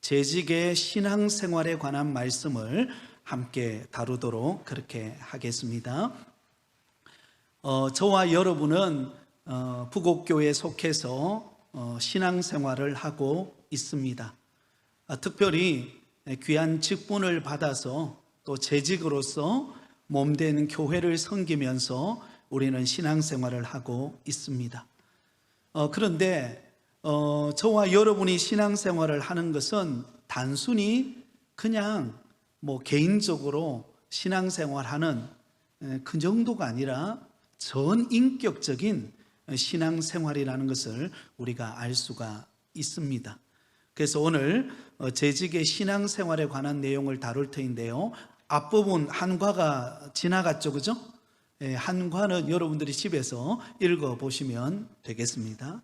재직의 신앙생활에 관한 말씀을 함께 다루도록 그렇게 하겠습니다. 저와 여러분은 부곡교회에 속해서 신앙생활을 하고 있습니다. 특별히 귀한 직분을 받아서 또 재직으로서 몸된 교회를 섬기면서 우리는 신앙생활을 하고 있습니다. 그런데 저와 여러분이 신앙생활을 하는 것은 단순히 그냥 개인적으로 신앙생활하는 그 정도가 아니라 전인격적인 신앙생활이라는 것을 우리가 알 수가 있습니다. 그래서 오늘 재직의 신앙생활에 관한 내용을 다룰 터인데요, 앞부분 한과가 지나갔죠, 그죠? 한과는 여러분들이 집에서 읽어보시면 되겠습니다.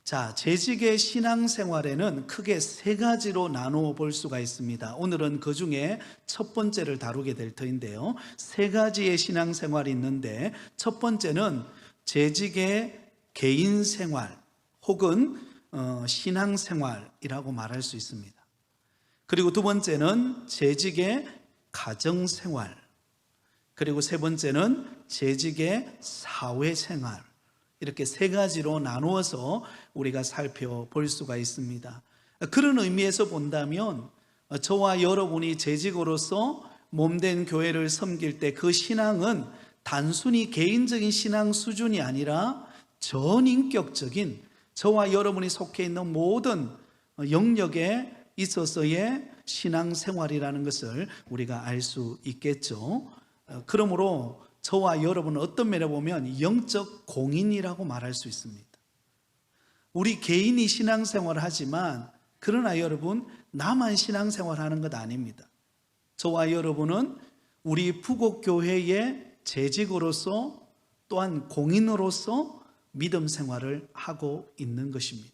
자, 재직의 신앙생활에는 크게 세 가지로 나누어 볼 수가 있습니다. 오늘은 그 중에 첫 번째를 다루게 될 터인데요, 세 가지의 신앙생활이 있는데, 첫 번째는 재직의 개인생활 혹은 신앙생활이라고 말할 수 있습니다. 그리고 두 번째는 재직의 가정생활, 그리고 세 번째는 재직의 사회생활, 이렇게 세 가지로 나누어서 우리가 살펴볼 수가 있습니다. 그런 의미에서 본다면 저와 여러분이 재직으로서 몸된 교회를 섬길 때 그 신앙은 단순히 개인적인 신앙 수준이 아니라 전인격적인 저와 여러분이 속해 있는 모든 영역에 있어서의 신앙생활이라는 것을 우리가 알 수 있겠죠. 그러므로 저와 여러분은 어떤 면에 보면 영적 공인이라고 말할 수 있습니다. 우리 개인이 신앙생활을 하지만, 그러나 여러분, 나만 신앙생활하는 것 아닙니다. 저와 여러분은 우리 부곡교회의 재직으로서 또한 공인으로서 믿음 생활을 하고 있는 것입니다.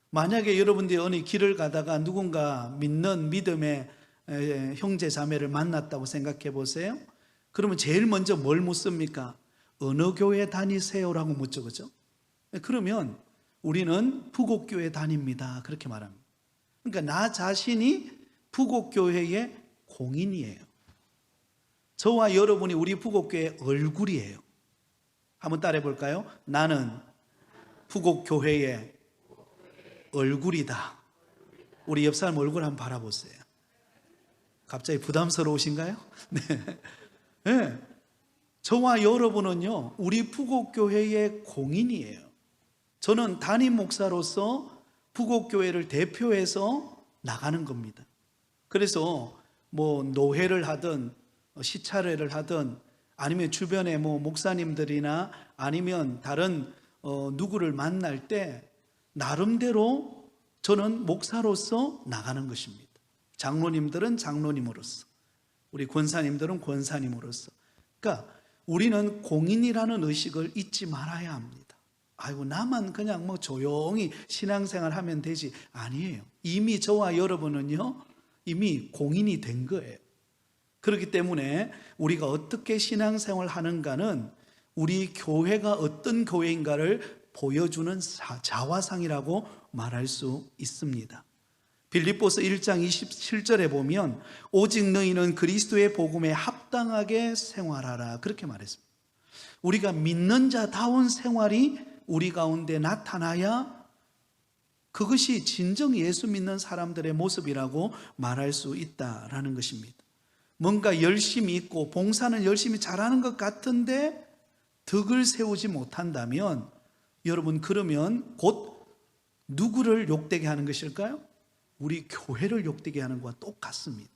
만약에 여러분들이 어느 길을 가다가 누군가 믿는 믿음의 형제 자매를 만났다고 생각해 보세요. 그러면 제일 먼저 뭘 묻습니까? 어느 교회 다니세요라고 묻죠, 그죠? 그러면 우리는 부곡교회 다닙니다, 그렇게 말합니다. 그러니까 나 자신이 부곡교회의 공인이에요. 저와 여러분이 우리 부곡교회의 얼굴이에요. 한번 따라해 볼까요? 나는 부곡교회의 얼굴이다. 우리 옆 사람 얼굴 한번 바라보세요. 갑자기 부담스러우신가요? 네. 네. 저와 여러분은요, 우리 부곡교회의 공인이에요. 저는 담임 목사로서 부곡교회를 대표해서 나가는 겁니다. 그래서 노회를 하든 시차례를 하든 아니면 주변에 목사님들이나 아니면 다른 누구를 만날 때 나름대로 저는 목사로서 나가는 것입니다. 장로님들은 장로님으로서, 우리 권사님들은 권사님으로서. 그러니까 우리는 공인이라는 의식을 잊지 말아야 합니다. 아이고, 나만 그냥 조용히 신앙생활 하면 되지. 아니에요. 이미 저와 여러분은요, 이미 공인이 된 거예요. 그렇기 때문에 우리가 어떻게 신앙생활 하는가는 우리 교회가 어떤 교회인가를 보여주는 자화상이라고 말할 수 있습니다. 빌립보서 1장 27절에 보면 오직 너희는 그리스도의 복음에 합당하게 생활하라, 그렇게 말했습니다. 우리가 믿는 자다운 생활이 우리 가운데 나타나야 그것이 진정 예수 믿는 사람들의 모습이라고 말할 수 있다라는 것입니다. 뭔가 열심히 있고 봉사는 열심히 잘하는 것 같은데 덕을 세우지 못한다면, 여러분, 그러면 곧 누구를 욕되게 하는 것일까요? 우리 교회를 욕되게 하는 것과 똑같습니다.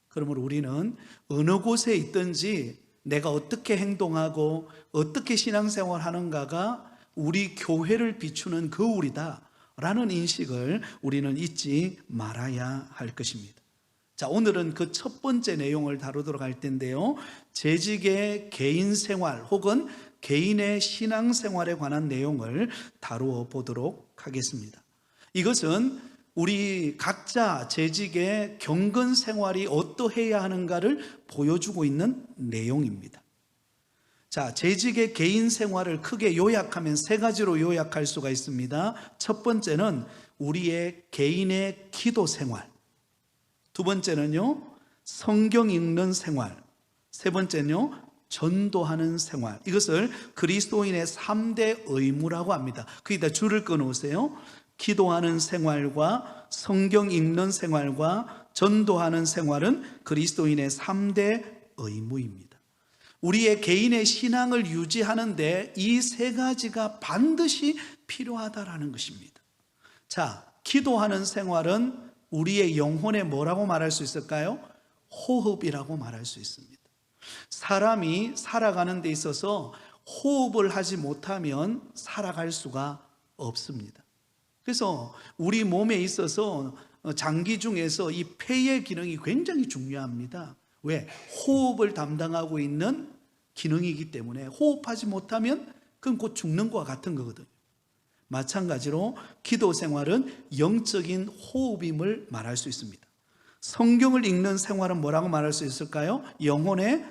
그러므로 우리는 어느 곳에 있든지 내가 어떻게 행동하고 어떻게 신앙생활 하는가가 우리 교회를 비추는 거울이다라는 인식을 우리는 잊지 말아야 할 것입니다. 자, 오늘은 그 첫 번째 내용을 다루도록 할 텐데요, 재직의 개인생활 혹은 개인의 신앙생활에 관한 내용을 다루어 보도록 하겠습니다. 이것은 우리 각자 재직의 경건 생활이 어떠해야 하는가를 보여주고 있는 내용입니다. 자, 재직의 개인 생활을 크게 요약하면 세 가지로 요약할 수가 있습니다. 첫 번째는 우리의 개인의 기도 생활, 두 번째는요, 성경 읽는 생활, 세 번째는요, 전도하는 생활. 이것을 그리스도인의 3대 의무라고 합니다. 거기다 줄을 끊으세요. 기도하는 생활과 성경 읽는 생활과 전도하는 생활은 그리스도인의 3대 의무입니다. 우리의 개인의 신앙을 유지하는데 이 세 가지가 반드시 필요하다라는 것입니다. 자, 기도하는 생활은 우리의 영혼에 뭐라고 말할 수 있을까요? 호흡이라고 말할 수 있습니다. 사람이 살아가는 데 있어서 호흡을 하지 못하면 살아갈 수가 없습니다. 그래서 우리 몸에 있어서 장기 중에서 이 폐의 기능이 굉장히 중요합니다. 왜? 호흡을 담당하고 있는 기능이기 때문에 호흡하지 못하면 그건 곧 죽는 것과 같은 거거든요. 마찬가지로 기도 생활은 영적인 호흡임을 말할 수 있습니다. 성경을 읽는 생활은 뭐라고 말할 수 있을까요? 영혼의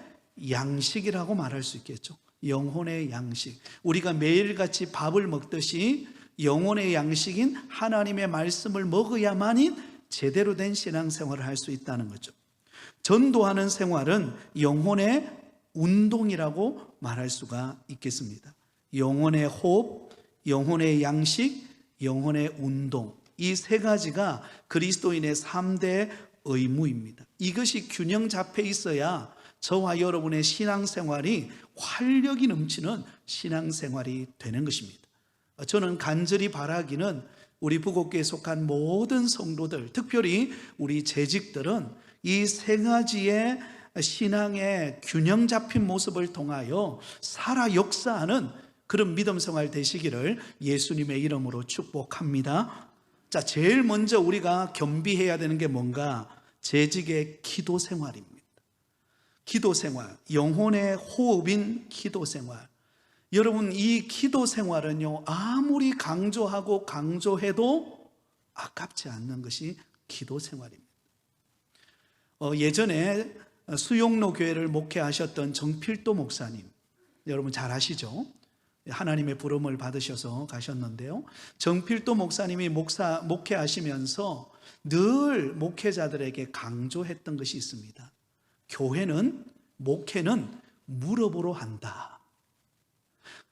양식이라고 말할 수 있겠죠. 영혼의 양식. 우리가 매일같이 밥을 먹듯이 영혼의 양식인 하나님의 말씀을 먹어야만이 제대로 된 신앙생활을 할 수 있다는 거죠. 전도하는 생활은 영혼의 운동이라고 말할 수가 있겠습니다. 영혼의 호흡, 영혼의 양식, 영혼의 운동, 이 세 가지가 그리스도인의 3대 의무입니다. 이것이 균형 잡혀 있어야 저와 여러분의 신앙생활이 활력이 넘치는 신앙생활이 되는 것입니다. 저는 간절히 바라기는 우리 부곡교에 속한 모든 성도들, 특별히 우리 재직들은 이 세 가지의 신앙의 균형 잡힌 모습을 통하여 살아 역사하는 그런 믿음 생활 되시기를 예수님의 이름으로 축복합니다. 자, 제일 먼저 우리가 겸비해야 되는 게 뭔가? 재직의 기도 생활입니다. 기도 생활, 영혼의 호흡인 기도 생활. 여러분, 이 기도 생활은요, 아무리 강조하고 강조해도 아깝지 않는 것이 기도 생활입니다. 예전에 수용로 교회를 목회하셨던 정필도 목사님, 여러분 잘 아시죠? 하나님의 부름을 받으셔서 가셨는데요, 정필도 목사님이 목회하시면서 늘 목회자들에게 강조했던 것이 있습니다. 교회는, 목회는 무릎으로 한다.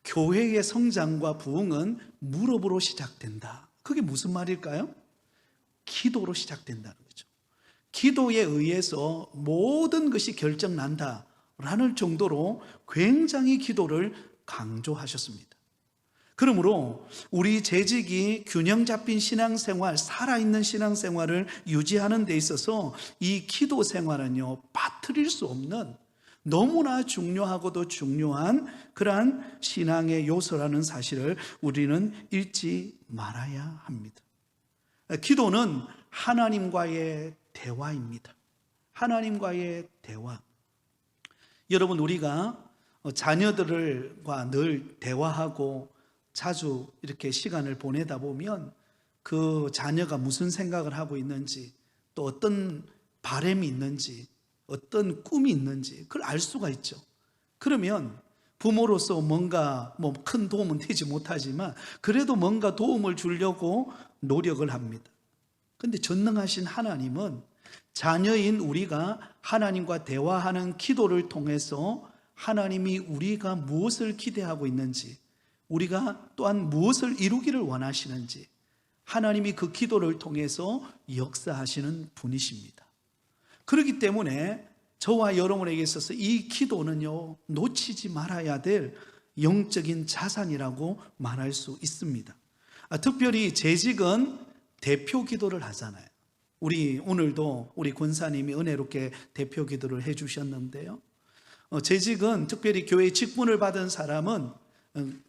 교회의 성장과 부흥은 무릎으로 시작된다. 그게 무슨 말일까요? 기도로 시작된다는 거죠. 기도에 의해서 모든 것이 결정난다라는 정도로 굉장히 기도를 강조하셨습니다. 그러므로 우리 재직이 균형 잡힌 신앙생활, 살아있는 신앙생활을 유지하는 데 있어서 이 기도 생활은요, 빠뜨릴 수 없는 너무나 중요하고도 중요한 그러한 신앙의 요소라는 사실을 우리는 잊지 말아야 합니다. 기도는 하나님과의 대화입니다. 하나님과의 대화. 여러분, 우리가 자녀들과 늘 대화하고 자주 이렇게 시간을 보내다 보면 그 자녀가 무슨 생각을 하고 있는지, 또 어떤 바람이 있는지, 어떤 꿈이 있는지 그걸 알 수가 있죠. 그러면 부모로서 뭔가 큰 도움은 되지 못하지만 그래도 뭔가 도움을 주려고 노력을 합니다. 그런데 전능하신 하나님은 자녀인 우리가 하나님과 대화하는 기도를 통해서 하나님이 우리가 무엇을 기대하고 있는지, 우리가 또한 무엇을 이루기를 원하시는지 하나님이 그 기도를 통해서 역사하시는 분이십니다. 그렇기 때문에 저와 여러분에게 있어서 이 기도는요, 놓치지 말아야 될 영적인 자산이라고 말할 수 있습니다. 특별히 재직은 대표 기도를 하잖아요. 오늘도 우리 권사님이 은혜롭게 대표 기도를 해주셨는데요, 재직은 특별히 교회 직분을 받은 사람은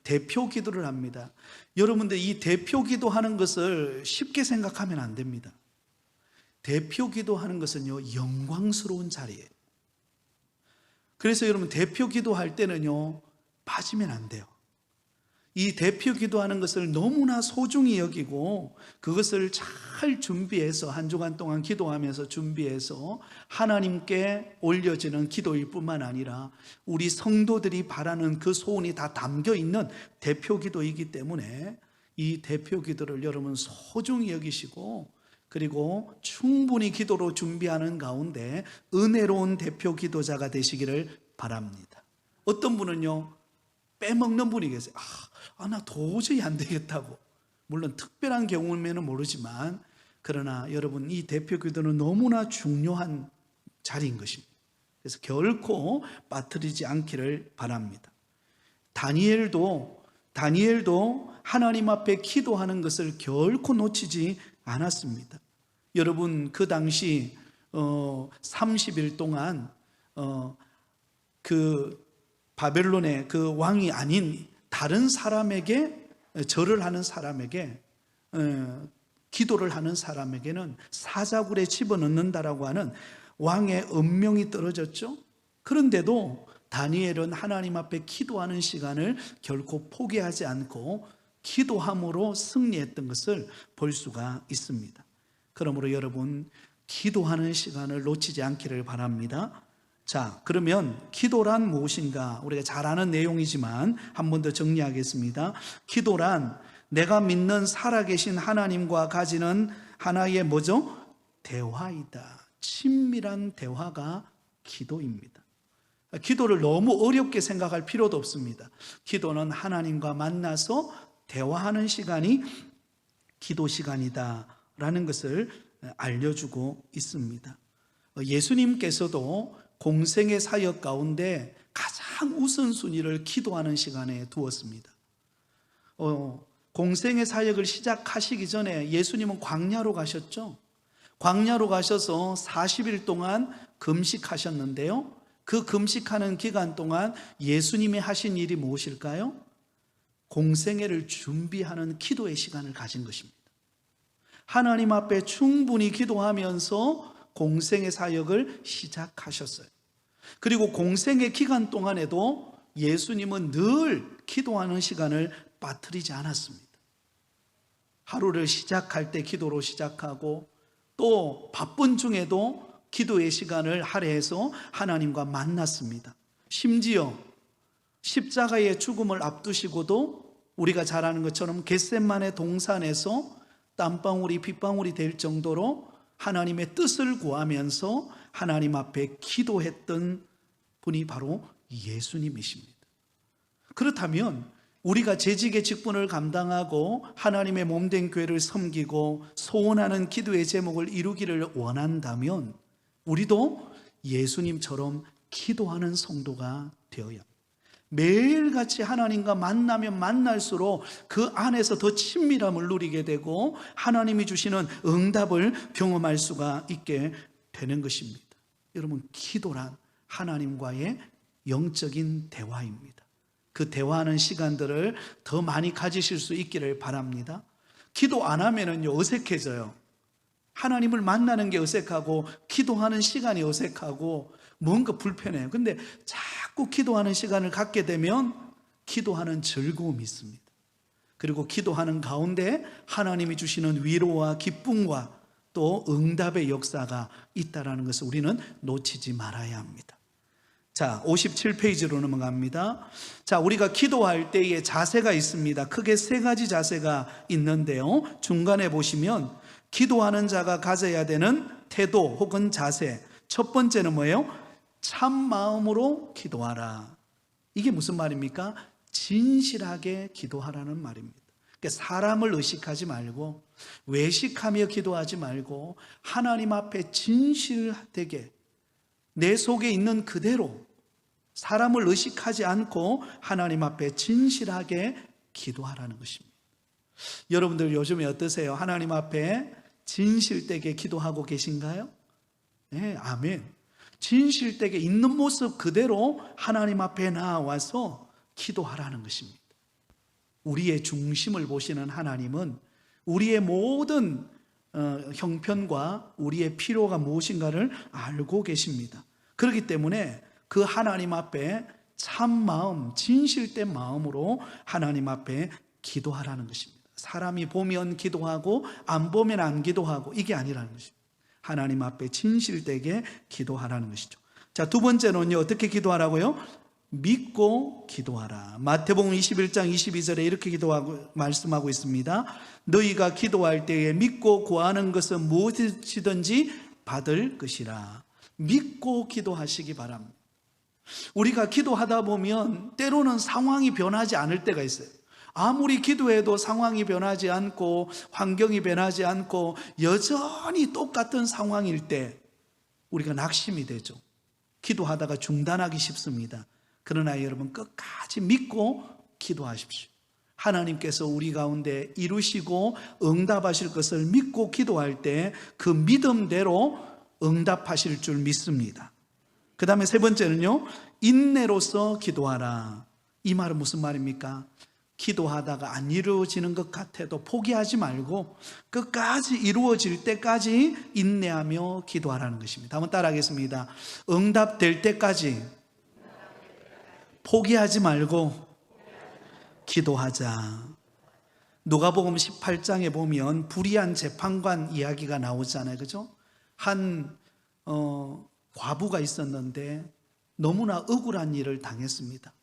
대표 기도를 합니다. 여러분들, 이 대표 기도하는 것을 쉽게 생각하면 안 됩니다. 대표 기도하는 것은요, 영광스러운 자리예요. 그래서 여러분, 대표 기도할 때는요, 빠지면 안 돼요. 이 대표 기도하는 것을 너무나 소중히 여기고 그것을 잘 준비해서 한 주간 동안 기도하면서 준비해서 하나님께 올려지는 기도일 뿐만 아니라 우리 성도들이 바라는 그 소원이 다 담겨 있는 대표 기도이기 때문에 이 대표 기도를 여러분 소중히 여기시고, 그리고 충분히 기도로 준비하는 가운데 은혜로운 대표 기도자가 되시기를 바랍니다. 어떤 분은요, 빼먹는 분이 계세요. 나 도저히 안 되겠다고. 물론 특별한 경우면은 모르지만, 그러나 여러분, 이 대표 기도는 너무나 중요한 자리인 것입니다. 그래서 결코 빠뜨리지 않기를 바랍니다. 다니엘도 하나님 앞에 기도하는 것을 결코 놓치지 않았습니다. 여러분, 그 당시 30일 동안 그 바벨론의 그 왕이 아닌 다른 사람에게, 절을 하는 사람에게, 기도를 하는 사람에게는 사자굴에 집어넣는다라고 하는 왕의 엄명이 떨어졌죠. 그런데도 다니엘은 하나님 앞에 기도하는 시간을 결코 포기하지 않고 기도함으로 승리했던 것을 볼 수가 있습니다. 그러므로 여러분, 기도하는 시간을 놓치지 않기를 바랍니다. 자, 그러면 기도란 무엇인가? 우리가 잘 아는 내용이지만 한 번 더 정리하겠습니다. 기도란 내가 믿는 살아계신 하나님과 가지는 하나의 뭐죠? 대화이다. 친밀한 대화가 기도입니다. 기도를 너무 어렵게 생각할 필요도 없습니다. 기도는 하나님과 만나서 대화하는 시간이 기도 시간이다라는 것을 알려주고 있습니다. 예수님께서도 공생의 사역 가운데 가장 우선순위를 기도하는 시간에 두었습니다. 공생의 사역을 시작하시기 전에 예수님은 광야로 가셨죠. 광야로 가셔서 40일 동안 금식하셨는데요, 그 금식하는 기간 동안 예수님이 하신 일이 무엇일까요? 공생애를 준비하는 기도의 시간을 가진 것입니다. 하나님 앞에 충분히 기도하면서 공생의 사역을 시작하셨어요. 그리고 공생의 기간 동안에도 예수님은 늘 기도하는 시간을 빠뜨리지 않았습니다. 하루를 시작할 때 기도로 시작하고, 또 바쁜 중에도 기도의 시간을 할애해서 하나님과 만났습니다. 심지어 십자가의 죽음을 앞두시고도 우리가 잘 아는 것처럼 겟세마네 동산에서 땀방울이 빗방울이 될 정도로 하나님의 뜻을 구하면서 하나님 앞에 기도했던 분이 바로 예수님이십니다. 그렇다면 우리가 재직의 직분을 감당하고 하나님의 몸된 교회를 섬기고 소원하는 기도의 제목을 이루기를 원한다면 우리도 예수님처럼 기도하는 성도가 되어야 합니다. 매일같이 하나님과 만나면 만날수록 그 안에서 더 친밀함을 누리게 되고 하나님이 주시는 응답을 경험할 수가 있게 되는 것입니다. 여러분, 기도란 하나님과의 영적인 대화입니다. 그 대화하는 시간들을 더 많이 가지실 수 있기를 바랍니다. 기도 안 하면은요, 어색해져요. 하나님을 만나는 게 어색하고 기도하는 시간이 어색하고 뭔가 불편해요. 근데 자꾸 기도하는 시간을 갖게 되면 기도하는 즐거움이 있습니다. 그리고 기도하는 가운데 하나님이 주시는 위로와 기쁨과 또 응답의 역사가 있다는 것을 우리는 놓치지 말아야 합니다. 자, 57페이지로 넘어갑니다. 자, 우리가 기도할 때의 자세가 있습니다. 크게 세 가지 자세가 있는데요, 중간에 보시면 기도하는 자가 가져야 되는 태도 혹은 자세, 첫 번째는 뭐예요? 참 마음으로 기도하라. 이게 무슨 말입니까? 진실하게 기도하라는 말입니다. 그러니까 사람을 의식하지 말고 외식하며 기도하지 말고 하나님 앞에 진실되게 내 속에 있는 그대로 사람을 의식하지 않고 하나님 앞에 진실하게 기도하라는 것입니다. 여러분들 요즘에 어떠세요? 하나님 앞에 진실되게 기도하고 계신가요? 네, 아멘. 진실되게 있는 모습 그대로 하나님 앞에 나와서 기도하라는 것입니다. 우리의 중심을 보시는 하나님은 우리의 모든 형편과 우리의 필요가 무엇인가를 알고 계십니다. 그렇기 때문에 그 하나님 앞에 참 마음, 진실된 마음으로 하나님 앞에 기도하라는 것입니다. 사람이 보면 기도하고 안 보면 안 기도하고 이게 아니라는 것입니다. 하나님 앞에 진실되게 기도하라는 것이죠. 자, 두 번째는요, 어떻게 기도하라고요? 믿고 기도하라. 마태복음 21장 22절에 이렇게 말씀하고 있습니다. 너희가 기도할 때에 믿고 구하는 것은 무엇이든지 받을 것이라. 믿고 기도하시기 바랍니다. 우리가 기도하다 보면 때로는 상황이 변하지 않을 때가 있어요. 아무리 기도해도 상황이 변하지 않고 환경이 변하지 않고 여전히 똑같은 상황일 때 우리가 낙심이 되죠. 기도하다가 중단하기 쉽습니다. 그러나 여러분, 끝까지 믿고 기도하십시오. 하나님께서 우리 가운데 이루시고 응답하실 것을 믿고 기도할 때 그 믿음대로 응답하실 줄 믿습니다. 그 다음에 세 번째는요, 인내로서 기도하라. 이 말은 무슨 말입니까? 기도하다가 안 이루어지는 것 같아도 포기하지 말고 끝까지 이루어질 때까지 인내하며 기도하라는 것입니다. 한번 따라하겠습니다. 응답될 때까지 포기하지 말고 기도하자. 누가복음 18장에 보면 불의한 재판관 이야기가 나오잖아요. 그죠? 한 과부가 있었는데 너무나 억울한 일을 당했습니다.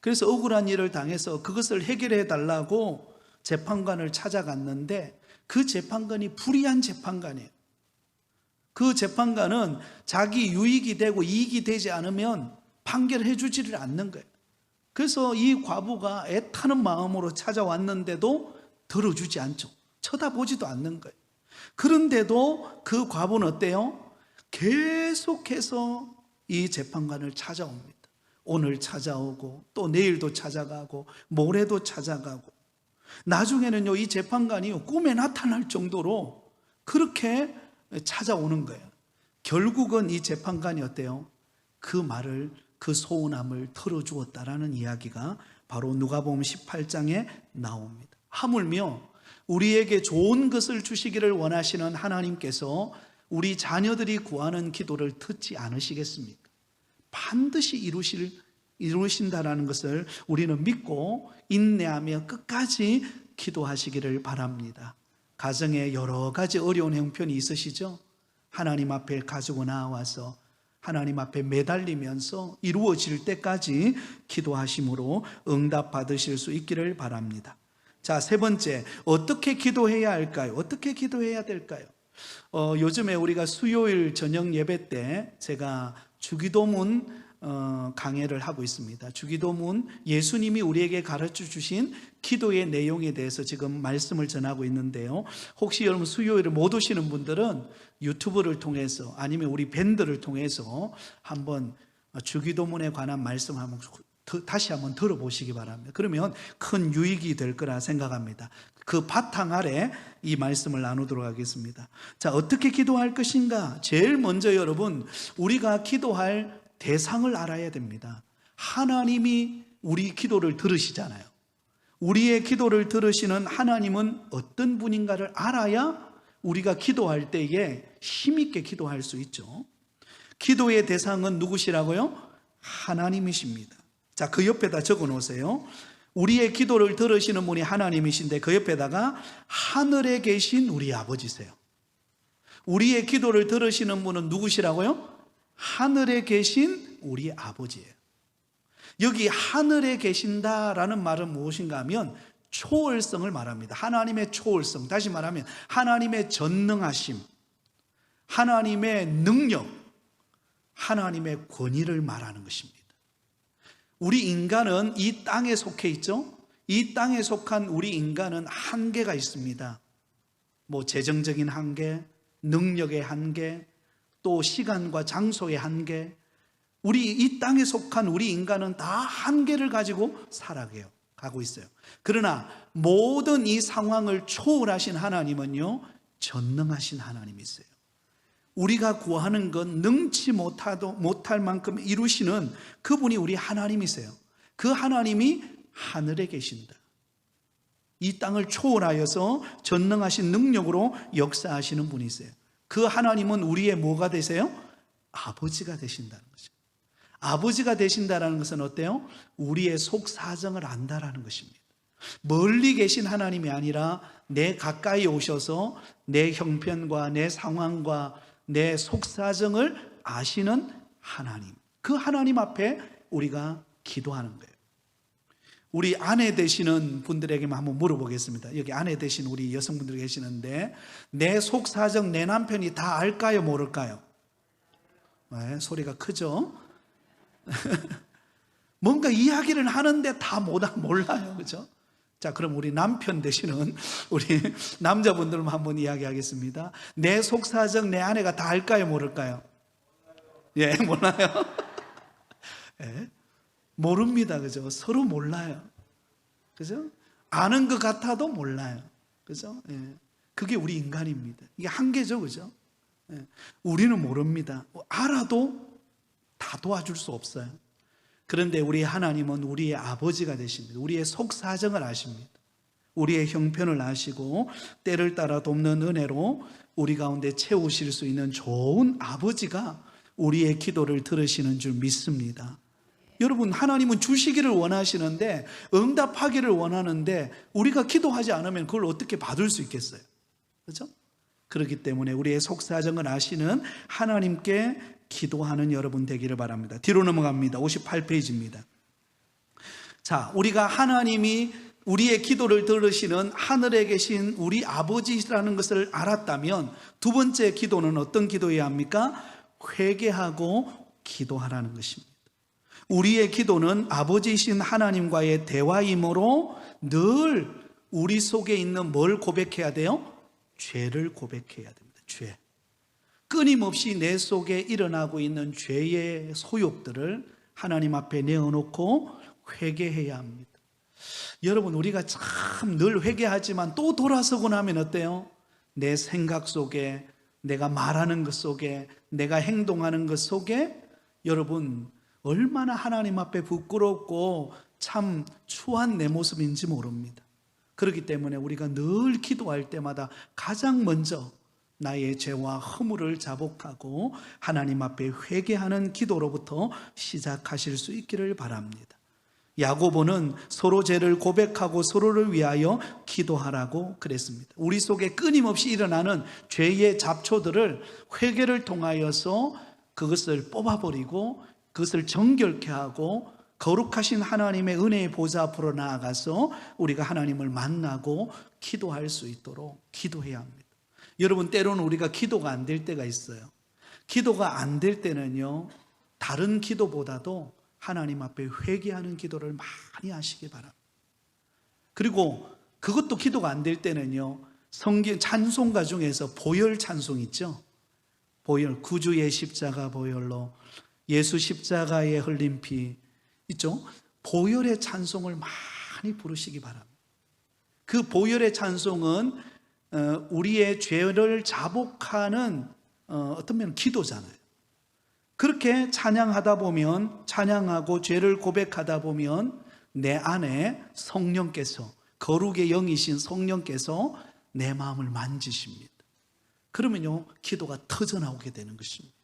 그래서 억울한 일을 당해서 그것을 해결해 달라고 재판관을 찾아갔는데 그 재판관이 불의한 재판관이에요. 그 재판관은 자기 유익이 되고 이익이 되지 않으면 판결해 주지를 않는 거예요. 그래서 이 과부가 애타는 마음으로 찾아왔는데도 들어주지 않죠. 쳐다보지도 않는 거예요. 그런데도 그 과부는 어때요? 계속해서 이 재판관을 찾아옵니다. 오늘 찾아오고 또 내일도 찾아가고 모레도 찾아가고, 나중에는요 이 재판관이 꿈에 나타날 정도로 그렇게 찾아오는 거예요. 결국은 이 재판관이 어때요? 그 말을, 그 소원함을 털어주었다라는 이야기가 바로 누가복음 18장에 나옵니다. 하물며 우리에게 좋은 것을 주시기를 원하시는 하나님께서 우리 자녀들이 구하는 기도를 듣지 않으시겠습니까? 반드시 이루신다라는 것을 우리는 믿고 인내하며 끝까지 기도하시기를 바랍니다. 가정에 여러 가지 어려운 형편이 있으시죠? 하나님 앞에 가지고 나와서 하나님 앞에 매달리면서 이루어질 때까지 기도하심으로 응답 받으실 수 있기를 바랍니다. 자, 세 번째, 어떻게 기도해야 할까요? 어떻게 기도해야 될까요? 요즘에 우리가 수요일 저녁 예배 때 제가 주기도문 강해를 하고 있습니다. 주기도문, 예수님이 우리에게 가르쳐 주신 기도의 내용에 대해서 지금 말씀을 전하고 있는데요, 혹시 여러분 수요일을 못 오시는 분들은 유튜브를 통해서 아니면 우리 밴드를 통해서 한번 주기도문에 관한 말씀 한번 다시 한번 들어보시기 바랍니다. 그러면 큰 유익이 될 거라 생각합니다. 그 바탕 아래 이 말씀을 나누도록 하겠습니다. 자, 어떻게 기도할 것인가? 제일 먼저 여러분, 우리가 기도할 대상을 알아야 됩니다. 하나님이 우리 기도를 들으시잖아요. 우리의 기도를 들으시는 하나님은 어떤 분인가를 알아야 우리가 기도할 때에 힘있게 기도할 수 있죠. 기도의 대상은 누구시라고요? 하나님이십니다. 자, 그 옆에다 적어 놓으세요. 우리의 기도를 들으시는 분이 하나님이신데 그 옆에다가 하늘에 계신 우리 아버지세요. 우리의 기도를 들으시는 분은 누구시라고요? 하늘에 계신 우리 아버지예요. 여기 하늘에 계신다라는 말은 무엇인가 하면 초월성을 말합니다. 하나님의 초월성, 다시 말하면 하나님의 전능하심, 하나님의 능력, 하나님의 권위를 말하는 것입니다. 우리 인간은 이 땅에 속해 있죠. 이 땅에 속한 우리 인간은 한계가 있습니다. 재정적인 한계, 능력의 한계, 또 시간과 장소의 한계. 우리 이 땅에 속한 우리 인간은 다 한계를 가지고 살아가고 있어요. 그러나 모든 이 상황을 초월하신 하나님은요, 전능하신 하나님이세요. 우리가 구하는 건 능치 못할 만큼 이루시는 그분이 우리 하나님이세요. 그 하나님이 하늘에 계신다. 이 땅을 초월하여서 전능하신 능력으로 역사하시는 분이세요. 그 하나님은 우리의 뭐가 되세요? 아버지가 되신다는 거죠. 아버지가 되신다는 것은 어때요? 우리의 속사정을 안다라는 것입니다. 멀리 계신 하나님이 아니라 내 가까이 오셔서 내 형편과 내 상황과 내 속사정을 아시는 하나님, 그 하나님 앞에 우리가 기도하는 거예요. 우리 아내 되시는 분들에게만 한번 물어보겠습니다. 여기 아내 되신 우리 여성분들 계시는데 내 속사정 내 남편이 다 알까요, 모를까요? 네, 소리가 크죠? 뭔가 이야기를 하는데 다 몰라요, 그죠? 자, 그럼 우리 남편 되시는 우리 남자분들만 한번 이야기하겠습니다. 내 속사정 내 아내가 다 알까요, 모를까요? 예, 몰라요. 예, 모릅니다, 그죠? 서로 몰라요, 그죠? 아는 것 같아도 몰라요, 그죠? 예, 그게 우리 인간입니다. 이게 한계죠, 그죠? 예, 우리는 모릅니다. 알아도 다 도와줄 수 없어요. 그런데 우리 하나님은 우리의 아버지가 되십니다. 우리의 속사정을 아십니다. 우리의 형편을 아시고 때를 따라 돕는 은혜로 우리 가운데 채우실 수 있는 좋은 아버지가 우리의 기도를 들으시는 줄 믿습니다. 여러분, 하나님은 주시기를 원하시는데, 응답하기를 원하는데 우리가 기도하지 않으면 그걸 어떻게 받을 수 있겠어요? 그렇죠? 그렇기 때문에 우리의 속사정을 아시는 하나님께 기도하는 여러분 되기를 바랍니다. 뒤로 넘어갑니다. 58페이지입니다. 자, 우리가 하나님이 우리의 기도를 들으시는 하늘에 계신 우리 아버지라는 것을 알았다면 두 번째 기도는 어떤 기도여야 합니까? 회개하고 기도하라는 것입니다. 우리의 기도는 아버지이신 하나님과의 대화이므로 늘 우리 속에 있는 뭘 고백해야 돼요? 죄를 고백해야 됩니다. 죄. 끊임없이 내 속에 일어나고 있는 죄의 소욕들을 하나님 앞에 내어놓고 회개해야 합니다. 여러분, 우리가 참 늘 회개하지만 또 돌아서고 나면 어때요? 내 생각 속에, 내가 말하는 것 속에, 내가 행동하는 것 속에 여러분 얼마나 하나님 앞에 부끄럽고 참 추한 내 모습인지 모릅니다. 그렇기 때문에 우리가 늘 기도할 때마다 가장 먼저 나의 죄와 허물을 자복하고 하나님 앞에 회개하는 기도로부터 시작하실 수 있기를 바랍니다. 야고보는 서로 죄를 고백하고 서로를 위하여 기도하라고 그랬습니다. 우리 속에 끊임없이 일어나는 죄의 잡초들을 회개를 통하여서 그것을 뽑아버리고 그것을 정결케 하고 거룩하신 하나님의 은혜의 보좌 앞으로 나아가서 우리가 하나님을 만나고 기도할 수 있도록 기도해야 합니다. 여러분, 때로는 우리가 기도가 안 될 때가 있어요. 기도가 안 될 때는요, 다른 기도보다도 하나님 앞에 회개하는 기도를 많이 하시기 바랍니다. 그리고 그것도 기도가 안 될 때는요, 성경 찬송가 중에서 보혈 찬송 있죠? 보혈, 구주의 십자가 보혈로 예수 십자가에 흘린 피 있죠? 보혈의 찬송을 많이 부르시기 바랍니다. 그 보혈의 찬송은 우리의 죄를 자복하는 어떤 면은 기도잖아요. 그렇게 찬양하다 보면, 찬양하고 죄를 고백하다 보면 내 안에 성령께서, 거룩의 영이신 성령께서 내 마음을 만지십니다. 그러면요, 기도가 터져나오게 되는 것입니다.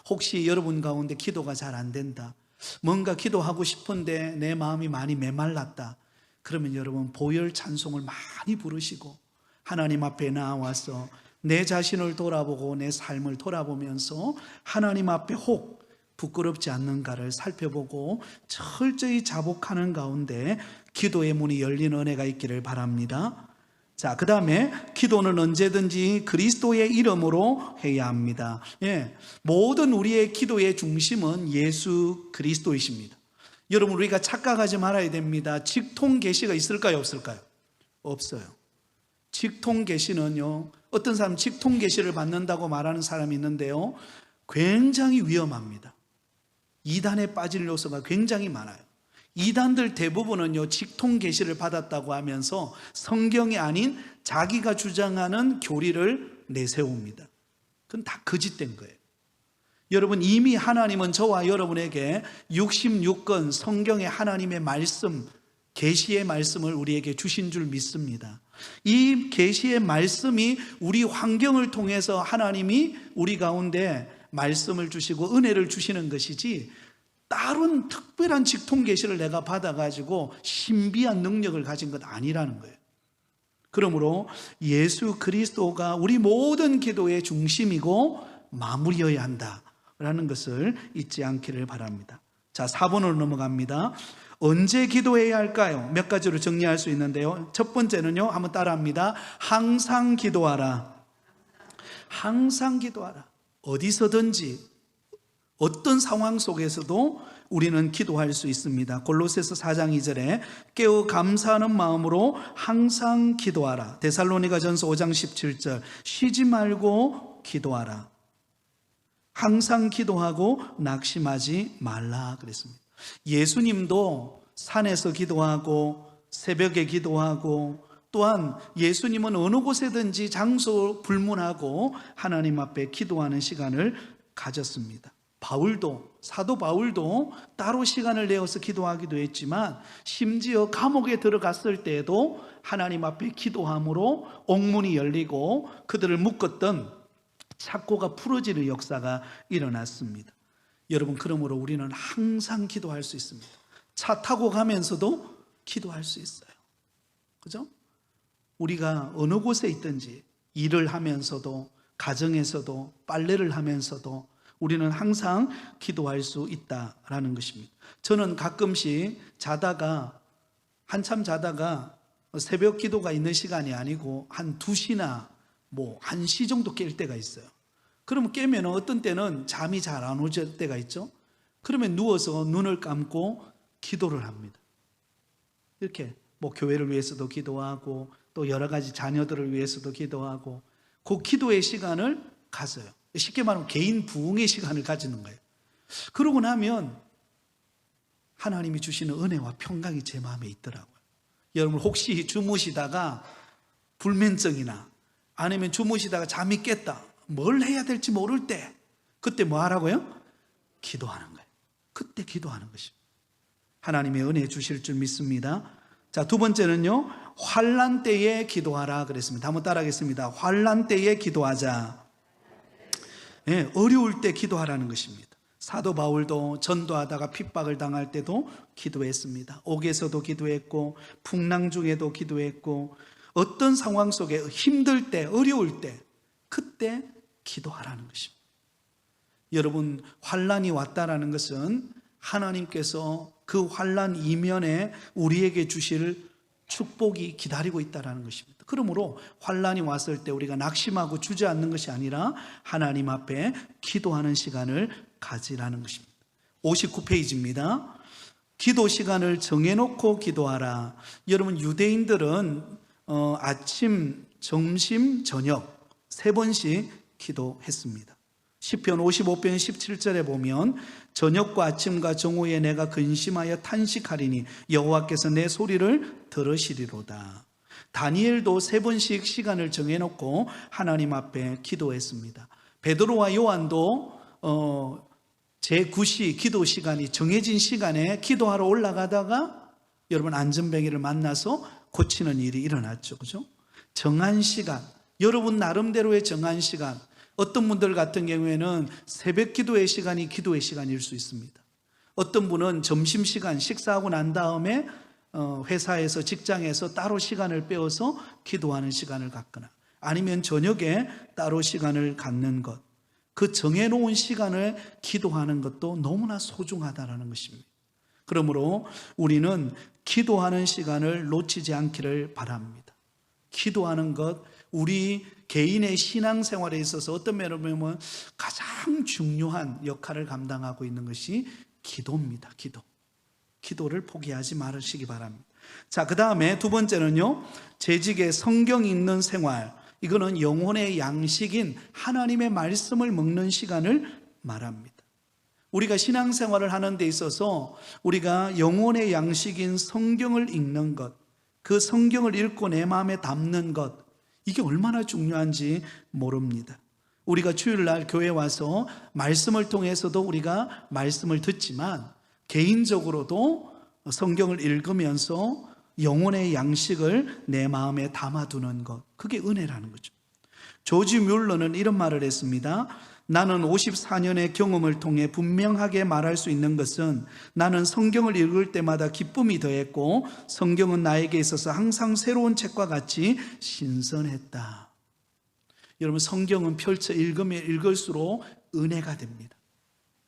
혹시 여러분 가운데 기도가 잘 안 된다, 뭔가 기도하고 싶은데 내 마음이 많이 메말랐다, 그러면 여러분 보혈 찬송을 많이 부르시고 하나님 앞에 나와서 내 자신을 돌아보고 내 삶을 돌아보면서 하나님 앞에 혹 부끄럽지 않는가를 살펴보고 철저히 자복하는 가운데 기도의 문이 열리는 은혜가 있기를 바랍니다. 자, 그 다음에 기도는 언제든지 그리스도의 이름으로 해야 합니다. 예, 모든 우리의 기도의 중심은 예수 그리스도이십니다. 여러분, 우리가 착각하지 말아야 됩니다. 직통 계시가 있을까요, 없을까요? 없어요. 직통 계시는요, 어떤 사람 직통 계시를 받는다고 말하는 사람이 있는데요, 굉장히 위험합니다. 이단에 빠질 요소가 굉장히 많아요. 이단들 대부분은요, 직통 계시를 받았다고 하면서 성경이 아닌 자기가 주장하는 교리를 내세웁니다. 그건 다 거짓된 거예요. 여러분, 이미 하나님은 저와 여러분에게 66권 성경의 하나님의 말씀, 계시의 말씀을 우리에게 주신 줄 믿습니다. 이 계시의 말씀이 우리 환경을 통해서 하나님이 우리 가운데 말씀을 주시고 은혜를 주시는 것이지, 다른 특별한 직통 계시를 내가 받아가지고 신비한 능력을 가진 것 아니라는 거예요. 그러므로 예수 그리스도가 우리 모든 기도의 중심이고 마무리여야 한다라는 것을 잊지 않기를 바랍니다. 자, 4번으로 넘어갑니다. 언제 기도해야 할까요? 몇 가지로 정리할 수 있는데요. 첫 번째는요, 한번 따라합니다. 항상 기도하라. 항상 기도하라. 어디서든지 어떤 상황 속에서도 우리는 기도할 수 있습니다. 골로새서 4장 2절에 깨어 감사하는 마음으로 항상 기도하라. 데살로니가전서 5장 17절 쉬지 말고 기도하라. 항상 기도하고 낙심하지 말라 그랬습니다. 예수님도 산에서 기도하고 새벽에 기도하고 또한 예수님은 어느 곳에든지 장소 불문하고 하나님 앞에 기도하는 시간을 가졌습니다. 바울도, 사도 바울도 따로 시간을 내어서 기도하기도 했지만 심지어 감옥에 들어갔을 때에도 하나님 앞에 기도함으로 옥문이 열리고 그들을 묶었던 착고가 풀어지는 역사가 일어났습니다. 여러분, 그러므로 우리는 항상 기도할 수 있습니다. 차 타고 가면서도 기도할 수 있어요. 그죠? 우리가 어느 곳에 있든지 일을 하면서도 가정에서도 빨래를 하면서도 우리는 항상 기도할 수 있다라는 것입니다. 저는 가끔씩 자다가 한참 자다가 새벽 기도가 있는 시간이 아니고 한 2시나 1시 정도 깰 때가 있어요. 그러면 깨면 어떤 때는 잠이 잘 안 올 때가 있죠. 그러면 누워서 눈을 감고 기도를 합니다. 이렇게 교회를 위해서도 기도하고 또 여러 가지 자녀들을 위해서도 기도하고 그 기도의 시간을 가져요. 쉽게 말하면 개인 부흥의 시간을 가지는 거예요. 그러고 나면 하나님이 주시는 은혜와 평강이 제 마음에 있더라고요. 여러분, 혹시 주무시다가 불면증이나 아니면 주무시다가 잠이 깼다, 뭘 해야 될지 모를 때 그때 뭐 하라고요? 기도하는 거예요. 그때 기도하는 것입니다. 하나님의 은혜 주실 줄 믿습니다. 자, 두 번째는요, 환난 때에 기도하라 그랬습니다. 한번 따라하겠습니다. 환난 때에 기도하자. 네, 어려울 때 기도하라는 것입니다. 사도 바울도 전도하다가 핍박을 당할 때도 기도했습니다. 옥에서도 기도했고 풍랑 중에도 기도했고 어떤 상황 속에 힘들 때, 어려울 때 그때 기도하라는 것입니다. 여러분, 환난이 왔다라는 것은 하나님께서 그 환난 이면에 우리에게 주실 축복이 기다리고 있다는 것입니다. 그러므로 환난이 왔을 때 우리가 낙심하고 주저앉는 것이 아니라 하나님 앞에 기도하는 시간을 가지라는 것입니다. 59페이지입니다. 기도 시간을 정해놓고 기도하라. 여러분, 유대인들은 아침, 점심, 저녁 3번씩 기도했습니다. 시편 55편 17절에 보면 저녁과 아침과 정오에 내가 근심하여 탄식하리니 여호와께서 내 소리를 들으시리로다. 다니엘도 3번씩 시간을 정해놓고 하나님 앞에 기도했습니다. 베드로와 요한도 제9시 기도 시간이 정해진 시간에 기도하러 올라가다가 여러분 안전뱅이를 만나서 고치는 일이 일어났죠. 그죠? 정한 시간, 여러분 나름대로의 정한 시간. 어떤 분들 같은 경우에는 새벽 기도의 시간이 기도의 시간일 수 있습니다. 어떤 분은 점심시간 식사하고 난 다음에 회사에서 직장에서 따로 시간을 빼어서 기도하는 시간을 갖거나 아니면 저녁에 따로 시간을 갖는 것, 그 정해놓은 시간을 기도하는 것도 너무나 소중하다는 것입니다. 그러므로 우리는 기도하는 시간을 놓치지 않기를 바랍니다. 기도하는 것, 우리 개인의 신앙생활에 있어서 어떤 면으로 보면 가장 중요한 역할을 감당하고 있는 것이 기도입니다. 기도를 포기하지 말으시기 바랍니다. 자, 그 다음에 두 번째는요, 재직의 성경 읽는 생활. 이거는 영혼의 양식인 하나님의 말씀을 먹는 시간을 말합니다. 우리가 신앙생활을 하는 데 있어서 우리가 영혼의 양식인 성경을 읽는 것, 그 성경을 읽고 내 마음에 담는 것, 이게 얼마나 중요한지 모릅니다. 우리가 주일날 교회 와서 말씀을 통해서도 우리가 말씀을 듣지만 개인적으로도 성경을 읽으면서 영혼의 양식을 내 마음에 담아두는 것, 그게 은혜라는 거죠. 조지 뮬러는 이런 말을 했습니다. 나는 54년의 경험을 통해 분명하게 말할 수 있는 것은 나는 성경을 읽을 때마다 기쁨이 더했고 성경은 나에게 있어서 항상 새로운 책과 같이 신선했다. 여러분, 성경은 펼쳐 읽으면 읽을수록 은혜가 됩니다.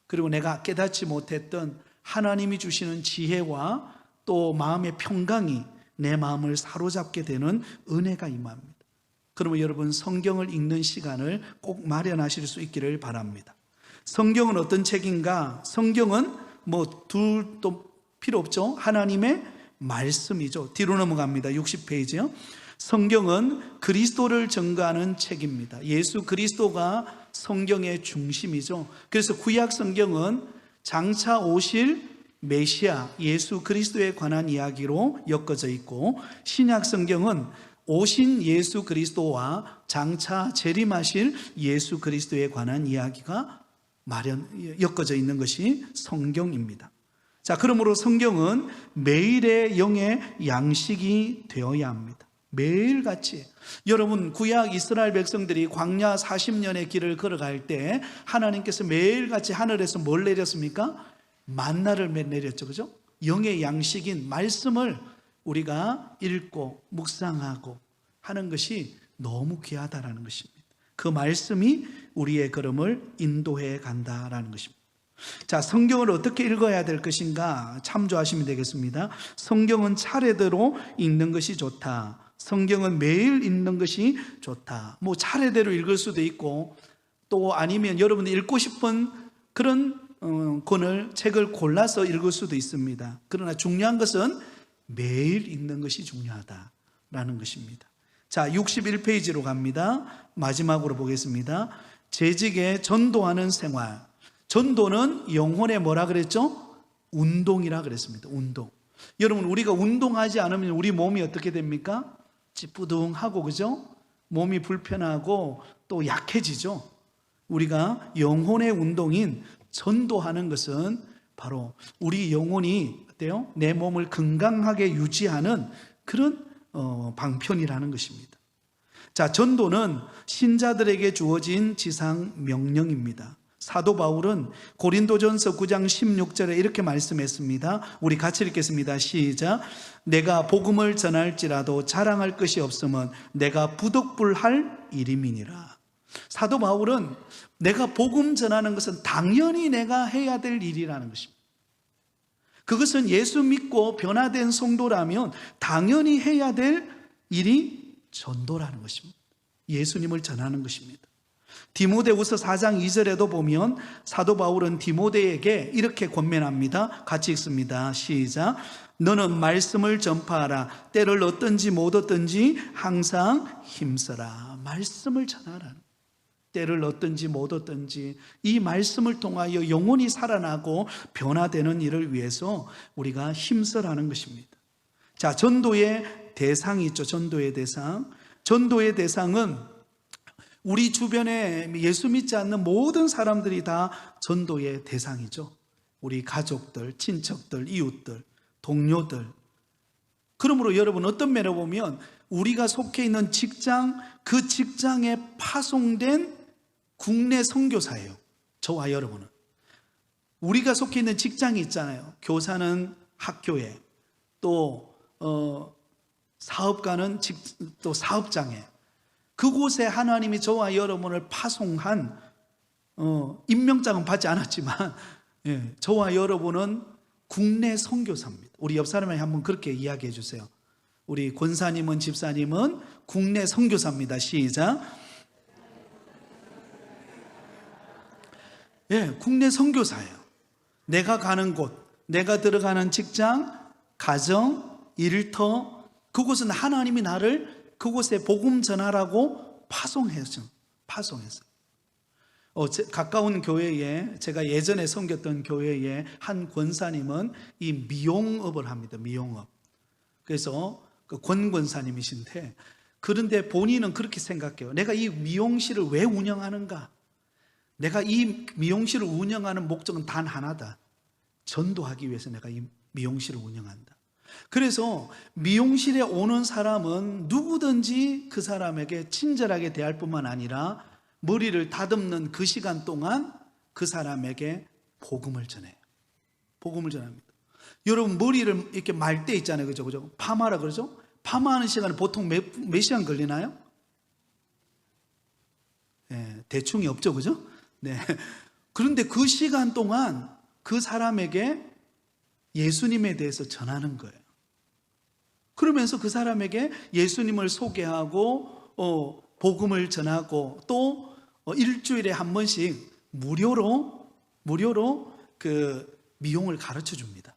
그리고 내가 깨닫지 못했던 하나님이 주시는 지혜와 또 마음의 평강이 내 마음을 사로잡게 되는 은혜가 임합니다. 그러면 여러분 성경을 읽는 시간을 꼭 마련하실 수 있기를 바랍니다. 성경은 어떤 책인가? 성경은 뭐 둘도 필요 없죠. 하나님의 말씀이죠. 뒤로 넘어갑니다. 60페이지요. 성경은 그리스도를 증거하는 책입니다. 예수 그리스도가 성경의 중심이죠. 그래서 구약 성경은 장차 오실 메시아 예수 그리스도에 관한 이야기로 엮어져 있고, 신약 성경은 오신 예수 그리스도와 장차 재림하실 예수 그리스도에 관한 이야기가 엮어져 있는 것이 성경입니다. 자, 그러므로 성경은 매일의 영의 양식이 되어야 합니다. 매일같이. 여러분, 구약 이스라엘 백성들이 광야 40년의 길을 걸어갈 때 하나님께서 매일같이 하늘에서 뭘 내렸습니까? 만나를 내렸죠. 그죠? 영의 양식인 말씀을 우리가 읽고 묵상하고 하는 것이 너무 귀하다라는 것입니다. 그 말씀이 우리의 걸음을 인도해 간다라는 것입니다. 자, 성경을 어떻게 읽어야 될 것인가 참조하시면 되겠습니다. 성경은 차례대로 읽는 것이 좋다. 성경은 매일 읽는 것이 좋다. 뭐 차례대로 읽을 수도 있고, 또 아니면 여러분이 읽고 싶은 그런 책을 골라서 읽을 수도 있습니다. 그러나 중요한 것은 매일 읽는 것이 중요하다라는 것입니다. 자, 61페이지로 갑니다. 마지막으로 보겠습니다. 재직에 전도하는 생활. 전도는 영혼의 뭐라 그랬죠? 운동이라 그랬습니다. 운동. 여러분, 우리가 운동하지 않으면 우리 몸이 어떻게 됩니까? 찌뿌둥하고, 그죠? 몸이 불편하고 또 약해지죠. 우리가 영혼의 운동인 전도하는 것은 바로 우리 영혼이 어때요? 내 몸을 건강하게 유지하는 그런 방편이라는 것입니다. 자, 전도는 신자들에게 주어진 지상 명령입니다. 사도 바울은 고린도전서 9장 16절에 이렇게 말씀했습니다. 우리 같이 읽겠습니다. 시작. 내가 복음을 전할지라도 자랑할 것이 없으면 내가 부득불할 일임이니라. 사도 바울은 내가 복음 전하는 것은 당연히 내가 해야 될 일이라는 것입니다. 그것은 예수 믿고 변화된 성도라면 당연히 해야 될 일이 전도라는 것입니다. 예수님을 전하는 것입니다. 디모데후서 4장 2절에도 보면 사도 바울은 디모데에게 이렇게 권면합니다. 같이 읽습니다. 시작. 너는 말씀을 전파하라. 때를 얻든지 못 얻든지 항상 힘써라. 말씀을 전하라. 때를 얻든지 못 얻든지 이 말씀을 통하여 영혼이 살아나고 변화되는 일을 위해서 우리가 힘써라는 것입니다. 자, 전도의 대상이 있죠. 전도의 대상. 전도의 대상은 우리 주변에 예수 믿지 않는 모든 사람들이 다 전도의 대상이죠. 우리 가족들, 친척들, 이웃들, 동료들. 그러므로 여러분, 어떤 면에 보면 우리가 속해 있는 직장, 그 직장에 파송된 국내 선교사예요. 저와 여러분은. 우리가 속해 있는 직장이 있잖아요. 교사는 학교에, 또 사업가는 또 사업장에, 그곳에 하나님이 저와 여러분을 파송한 임명장은 받지 않았지만 저와 여러분은 국내 선교사입니다. 우리 옆 사람에게 한번 그렇게 이야기해 주세요. 우리 권사님은, 집사님은 국내 선교사입니다. 시작. 국내 선교사예요. 내가 가는 곳, 내가 들어가는 직장, 가정, 일터, 그곳은 하나님이 나를 그곳에 복음 전하라고 파송했어요. 가까운 교회에, 제가 예전에 섬겼던 교회에 한 권사님은 이 미용업을 합니다. 미용업. 그래서 그 권 권사님이신데, 그런데 본인은 그렇게 생각해요. 내가 이 미용실을 왜 운영하는가? 내가 이 미용실을 운영하는 목적은 단 하나다. 전도하기 위해서 내가 이 미용실을 운영한다. 그래서 미용실에 오는 사람은 누구든지 그 사람에게 친절하게 대할 뿐만 아니라 머리를 다듬는 그 시간 동안 그 사람에게 복음을 전해요. 복음을 전합니다. 여러분, 머리를 이렇게 말 때 있잖아요. 그죠? 파마라 그러죠? 파마하는 시간은 보통 몇 시간 걸리나요? 대충이 없죠. 그죠? 네. 그런데 그 시간 동안 그 사람에게 예수님에 대해서 전하는 거예요. 그러면서 그 사람에게 예수님을 소개하고 복음을 전하고 또 일주일에 한 번씩 무료로 그 미용을 가르쳐 줍니다.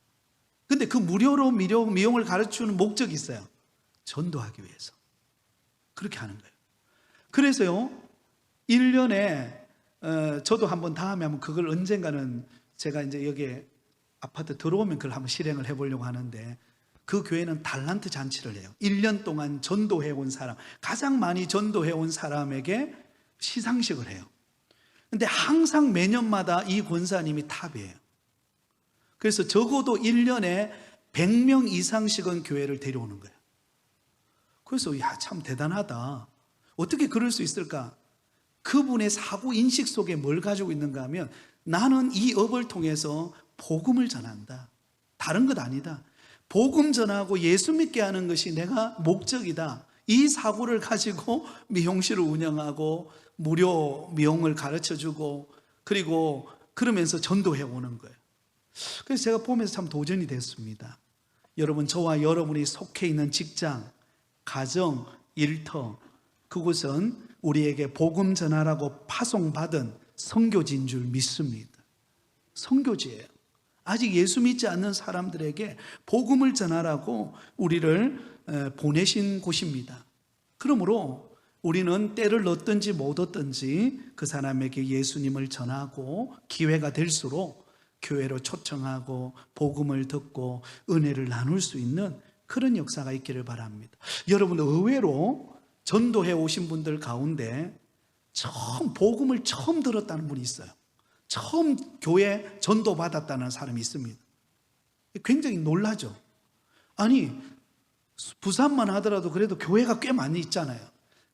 근데 그 무료로 미용을 가르치는 목적이 있어요. 전도하기 위해서. 그렇게 하는 거예요. 그래서요, 1년에 저도 한번 다음에 한번 그걸 언젠가는 제가 이제 여기에 아파트 들어오면 그걸 한번 실행을 해보려고 하는데, 그 교회는 달란트 잔치를 해요. 1년 동안 전도해온 사람, 가장 많이 전도해온 사람에게 시상식을 해요. 근데 항상 매년마다 이 권사님이 탑이에요. 그래서 적어도 1년에 100명 이상씩은 교회를 데려오는 거예요. 그래서 참 대단하다. 어떻게 그럴 수 있을까? 그분의 사고 인식 속에 뭘 가지고 있는가 하면, 나는 이 업을 통해서 복음을 전한다. 다른 것 아니다. 복음 전하고 예수 믿게 하는 것이 내가 목적이다. 이 사고를 가지고 미용실을 운영하고 무료 미용을 가르쳐주고 그리고 그러면서 전도해 오는 거예요. 그래서 제가 보면서 참 도전이 됐습니다. 여러분, 저와 여러분이 속해 있는 직장, 가정, 일터, 그곳은 우리에게 복음 전하라고 파송받은 선교지인 줄 믿습니다. 선교지예요. 아직 예수 믿지 않는 사람들에게 복음을 전하라고 우리를 보내신 곳입니다. 그러므로 우리는 때를 얻든지 못 얻든지 그 사람에게 예수님을 전하고 기회가 될수록 교회로 초청하고 복음을 듣고 은혜를 나눌 수 있는 그런 역사가 있기를 바랍니다. 여러분, 의외로 전도해 오신 분들 가운데 복음을 처음 들었다는 분이 있어요. 처음 교회 전도 받았다는 사람이 있습니다. 굉장히 놀라죠. 아니, 부산만 하더라도 그래도 교회가 꽤 많이 있잖아요.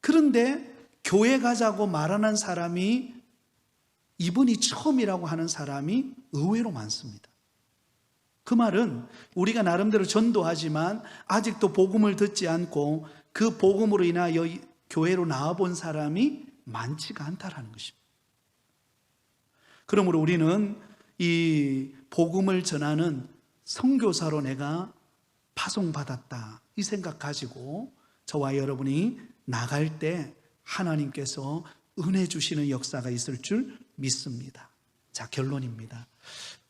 그런데 교회 가자고 말하는 사람이, 이번이 처음이라고 하는 사람이 의외로 많습니다. 그 말은 우리가 나름대로 전도하지만 아직도 복음을 듣지 않고 그 복음으로 인하여 교회로 나와본 사람이 많지가 않다라는 것입니다. 그러므로 우리는 이 복음을 전하는 선교사로 내가 파송받았다, 이 생각 가지고 저와 여러분이 나갈 때 하나님께서 은혜 주시는 역사가 있을 줄 믿습니다. 자, 결론입니다.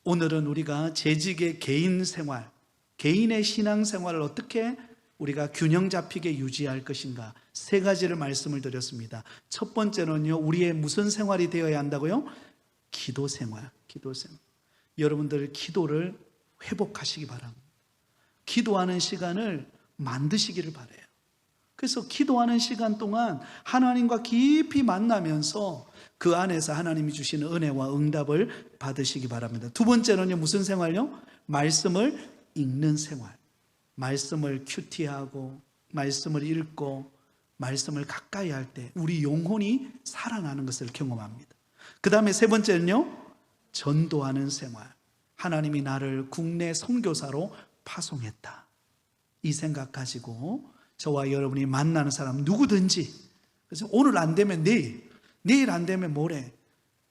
오늘은 우리가 재직의 개인 생활, 개인의 신앙 생활을 어떻게 우리가 균형 잡히게 유지할 것인가, 세 가지를 말씀을 드렸습니다. 첫 번째는요, 우리의 무슨 생활이 되어야 한다고요? 기도 생활. 여러분들 기도를 회복하시기 바랍니다. 기도하는 시간을 만드시기를 바라요. 그래서 기도하는 시간 동안 하나님과 깊이 만나면서 그 안에서 하나님이 주시는 은혜와 응답을 받으시기 바랍니다. 두 번째는요, 무슨 생활요? 말씀을 읽는 생활. 말씀을 큐티하고 말씀을 읽고 말씀을 가까이 할 때 우리 영혼이 살아나는 것을 경험합니다. 그 다음에 세 번째는요, 전도하는 생활. 하나님이 나를 국내 선교사로 파송했다, 이 생각 가지고 저와 여러분이 만나는 사람 누구든지, 그래서 오늘 안 되면 내일 안 되면 모레.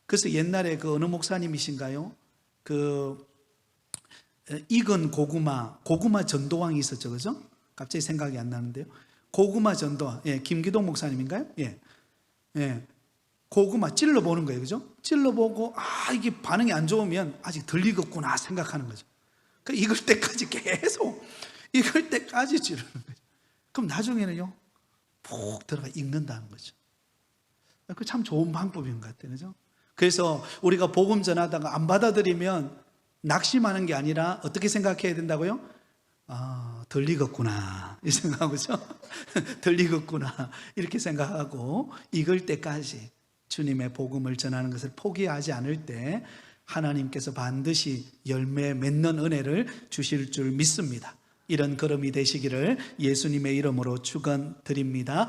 그래서 옛날에 그 어느 목사님이신가요? 그 익은 고구마 전도왕이 있었죠, 그죠? 갑자기 생각이 안 나는데요. 고구마 전도왕, 김기동 목사님인가요? 고구마 찔러보는 거예요, 그죠? 찔러보고 이게 반응이 안 좋으면 아직 덜 익었구나 생각하는 거죠. 그러니까 익을 때까지 계속 익을 때까지 찌르는 거죠. 그럼 나중에는요, 푹 들어가 익는다는 거죠. 그 참 좋은 방법인 것 같아요, 그죠? 그래서 우리가 복음 전하다가 안 받아들이면 낙심하는 게 아니라 어떻게 생각해야 된다고요? 덜 익었구나, 이 생각하고죠. 덜 익었구나, 이렇게 생각하고 익을 때까지 주님의 복음을 전하는 것을 포기하지 않을 때 하나님께서 반드시 열매 맺는 은혜를 주실 줄 믿습니다. 이런 걸음이 되시기를 예수님의 이름으로 축원드립니다.